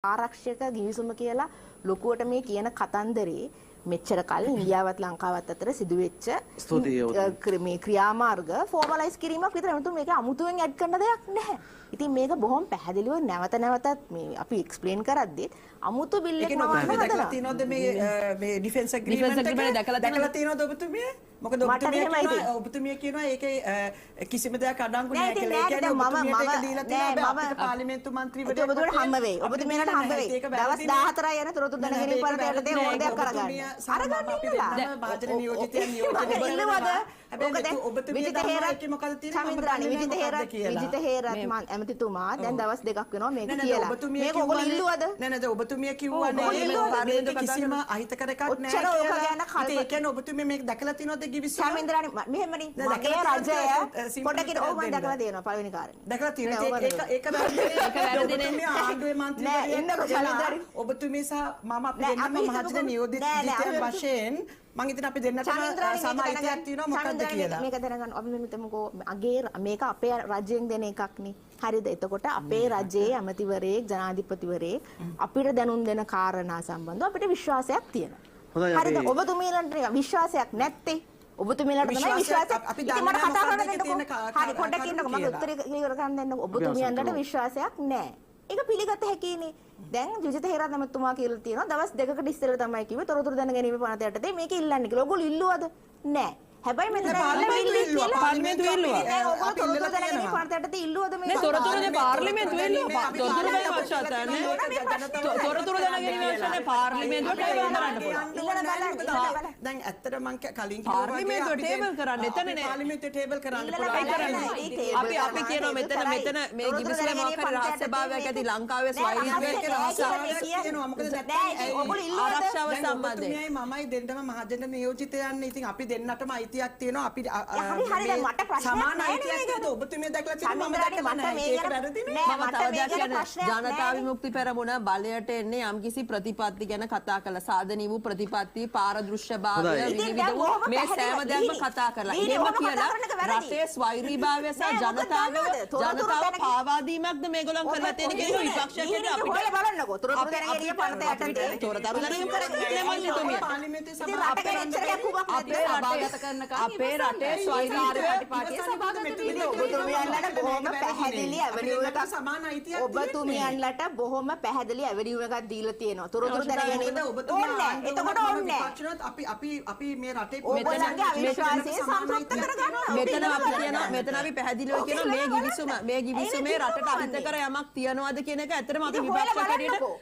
ආරක්ෂක ගිවිසුම කියලා ලොකුවට මේ කියන කතන්දරේ මෙච්චර කල් ඉන්දියාවත් ලංකාවත් අතර සිදුවෙච්ච මේ ක්‍රියාමාර්ග ෆෝමලයිස් කිරීමක් විතර නෙමෙයි මේක අමුතුවෙන් ඇඩ් කරන දෙයක් නැහැ. ඉතින් මේක බොහොම පැහැදිලිව නැවත නැවතත් මේ අපි එක්ස්ප්ලේන් කරද්දිත් අමුතු බිල් එකක් නවන්න දැකලා තියෙනවද මේ ඩිෆෙන්ස් ඇග්‍රීමන්ට් දැකලා තියෙනවද ඔබතුමිය? මොකද ඔබතුමිය කියනවා ඒකේ කිසිම දෙයක් අඩංගු නැහැ කියලා. ඒ කියන්නේ ඔබතුමියට ඒක දීලා තියෙනවා අපිට පාර්ලිමේන්තු මන්ත්‍රීවරයෙක්. ඔබතුමියට හම්බ වෙයි. ඔබතුමියට හම්බ වෙයි. දවස් 14යි යන තොරතුරු දැනගැනීම පළාතට තේ ඕන දෙයක් කරගන්න. අරගන්න ඉන්නවා. භාජන නියෝජිතයන් නියෝජනය කරනවද? හැබැයි ඔබතුමිය තමයි මොකද තියෙන්නේ? විජිත හේරත් ඇමතිතුමා දැන් දවස් දෙකක් වෙනවා මේක කියලා. මේක ඔයගොල්ලෝ ඉල්ලුවද? නෑ නෑ ඔබතුමිය කිව්වනේ පාර්ලිමේන්තු කිසිම අහිතකර එකක් නෑ කියලා. ඔච්චර ඕක ගැන කල්පනා. ඒ කියන්නේ ඔබතුමිය මේක දැකලා තියෙනවද ගිවිසුම? සමින්ද්‍රානි මෙහෙමනේ මගේ රජය පොඩකින් ඕක මම දැකලා තියෙනවා පළවෙනි කාරණේ. දැකලා තියෙනවා. ඒක වැරදිනේ. ආණ්ඩුවේ මන්ත්‍රීවරයෙක් ඔබතුමිය සහ මම අපි දෙන්නම මහජන නියෝජිතයන් වශයෙන් මං ඉතින් අපි දෙන්නටම සමායිතියක් තියෙනවා මොකක්ද කියලා. මේක දැනගන්න අපි මෙතනකෝ මේක අපේ රජයෙන් දෙන එකක් නේ. හරිද? එතකොට අපේ රජයේ ඇමතිවරයෙක් ජනාධිපතිවරයෙක් අපිට දැනුම් දෙන කාරණා සම්බන්ධව අපිට විශ්වාසයක් තියෙනවා. හරිද? ඔබතුමීලන්ට විශ්වාසයක් නැත්තේ ඔබතුමීලට තමයි විශ්වාසයක්. අපි මට කතා කරන්න දෙන්නකෝ. හරි පොඩ්ඩක් ඉන්නකෝ මම උත්තරේ ක්ලියර් කරන්න දෙන්නකෝ. ඔබතුමියන්ට විශ්වාසයක් නැහැ. ඒක පිළිගත හැකිනේ. දැන් විජිත හේරත් ඇමතුමා කියලා තියෙනවා දවස් දෙකකට ඉස්සෙල්ලා තමයි කිව්වේ තොරතුරු දැනගැනීමේ පනත යටතේ මේක ඉල්ලන්නේ කියලා. ඔයගොල්ලෝ ඉල්ලුවද? නැහැ. හැබැයි මෙතන පාර්ලිමේන්තු ඉල්ලුවා. ඔයගොල්ලෝ තොරතුරු දැනගැනීමේ පනත යටතේ ඉල්ලුවද මේ? නේ තොරතුරුනේ පාර්ලිමේන්තු ඉල්ලුවා. තොරතුරු ගැන අවශ්‍යතාවය තොරතුරු දැනගැනීමේ අවශ්‍යතාවය පාර්ලිමේන්තුවට ටේබල් කරන්න පුළුවන්. දැන් ඇත්තට මං කලින් පාර්ලිමේන්තුවට ටේබල් කරන්න එතනනේ. පාර්ලිමේන්තුවට ටේබල් කරන්න අපි කියනවා මෙතන මේ ගිවිසුමේ මොකක් හරි රහස්‍යභාවයක් ඇති ලංකාවේ ස්වෛරීත්වයක තියෙනවා. මොකද නැත්නම් ආරක්ෂාව සම්බන්ධයෙන් මමයි දෙන්නම මහජන නියෝජිතයන්. ඉතින් අපි දෙන්නටම අයිතියක් තියෙනවා. අපි හරි දැන් මට ප්‍රශ්නයක් සමාන අයිතියක් තියෙනවා. ඔබතුමිය දැකලා තියෙනවා මම දැකලා නැහැ. ඒක වැරදිනේ. මම තව දෙයක් කියන්නේ ජනතා විමුක්ති පෙරමුණ බලයට එන්නේ යම්කිසි ප්‍රතිපත්ති ගැන කතා කරලා සාධනීය වූ ප්‍රතිපත්ති පාරදෘශ්‍යභාවය විවිධ වූ මේ සෑම දෙයක්ම කතා කරලා ඉතින්ම කියලා රටේ ස්වෛරීභාවය සහ ජනතාව පාවා දීමක්ද මේගොල්ලන් කරලා තියෙන කියලා විපක්ෂයක් හැටියට අපිට ඔයාලා බලන්නකෝ තොරතුරු දැනගැනීමේ පනත යටතේ තොරතුරු දැනගැනීම කරන්නේ පාර්ලිමේන්තුවේ අපේ රටේ ස්වෛරීත්වය ඔබතුමියන්ලට බොහොම පැහැදිලි ඇවනියු එකක් සමාන අයිතියක් ඔබතුමියන්ලට බොහොම පැහැදිලි ඇවනියු එකක් දීලා තියෙනවා. තොරතුරු දැනගැනීම ඕනේ. එතකොට ඕනේ. අපි මේ රටේ ඔබලගේ අවිශ්වාසය සම්ප්‍රාප්ත කරගන්න. මෙතන අපි පැහැදිලිව කියනවා මේ ගිවිසුමේ රටට අහිතකර යමක් තියනවාද කියන එක ඇත්තටම අපි විපක්ෂ කැරියට